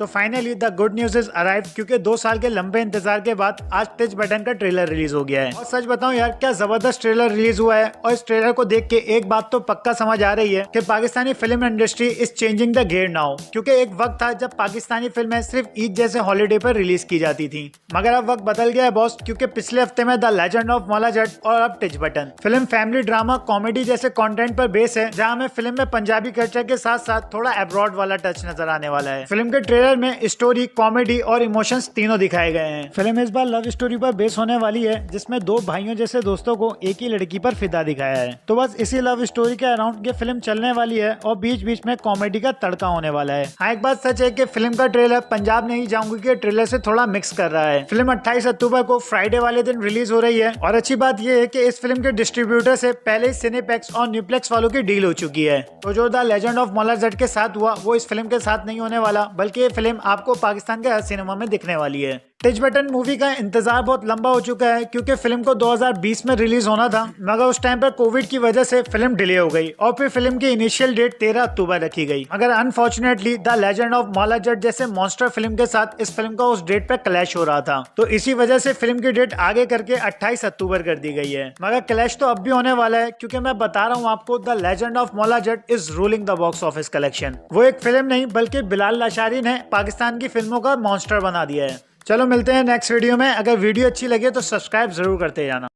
तो finally the good news is arrive, क्योंकि 2 साल के लंबे इंतजार के बाद आज टिचबटन का ट्रेलर रिलीज हो गया है। और सच बताऊं यार, क्या जबरदस्त ट्रेलर रिलीज हुआ है। और इस ट्रेलर को देख के एक बात तो पक्का समझ आ रही है कि Pakistani film industry is changing the gear now. क्योंकि एक वक्त था जब पाकिस्तानी फिल्में सिर्फ ईद जैसे हॉलीडे पर रिलीज की जाती थी, मगर अब वक्त बदल गया है बॉस। क्योंकि पिछले हफ्ते में द लेजेंड ऑफ मौला जट और अब टिचबटन फिल्म फैमिली ड्रामा कॉमेडी जैसे कंटेंट पर बेस है, जहां हमें फिल्म में पंजाबी कल्चर के साथ साथ थोड़ा एब्रॉड वाला टच नजर आने वाला है। फिल्म के ट्रेलर में स्टोरी, कॉमेडी और इमोशंस तीनों दिखाए गए हैं। फिल्म इस बार लव स्टोरी पर बेस होने वाली है, जिसमें 2 भाइयों जैसे दोस्तों को एक ही लड़की पर फिदा दिखाया है। तो बस इसी लव स्टोरी के अराउंड ये फिल्म चलने वाली है और बीच बीच में कॉमेडी का तड़का होने वाला है। हाँ, एक बात सच है कि फिल्म का ट्रेलर पंजाब नहीं जाऊंगी के ट्रेलर से थोड़ा मिक्स कर रहा है। फिल्म 28 अक्टूबर को फ्राइडे वाले दिन रिलीज हो रही है। और अच्छी बात यह है कि इस फिल्म के डिस्ट्रीब्यूटर से पहले ही सिनेप्लेक्स और न्यूप्लेक्स वालों की डील हो चुकी है। तो जो द लेजेंड ऑफ मौला जट के साथ हुआ वो इस फिल्म के साथ नहीं होने वाला, बल्कि ये फिल्म आपको पाकिस्तान के हर सिनेमा में दिखने वाली है। टिचबटन मूवी का इंतजार बहुत लंबा हो चुका है, क्योंकि फिल्म को 2020 में रिलीज होना था, मगर उस टाइम पर कोविड की वजह से फिल्म डिले हो गई और फिर फिल्म की इनिशियल डेट 13 अक्टूबर रखी गई। मगर unfortunately the legend of Maula जट जैसे मॉन्स्टर फिल्म के साथ इस फिल्म का उस डेट पर क्लैश हो रहा था, तो इसी वजह से फिल्म की डेट आगे करके 28 अक्टूबर कर दी गई है। मगर क्लैश तो अब भी होने वाला है, क्योंकि मैं बता रहा हूँ आपको, the legend of Maula Jatt is ruling the box office collection. वो एक फिल्म नहीं बल्कि बिलाल लाशारी ने पाकिस्तान की फिल्मों का मॉन्स्टर बना दिया है। चलो मिलते हैं नेक्स्ट वीडियो में। अगर वीडियो अच्छी लगे तो सब्सक्राइब जरूर करते जाना।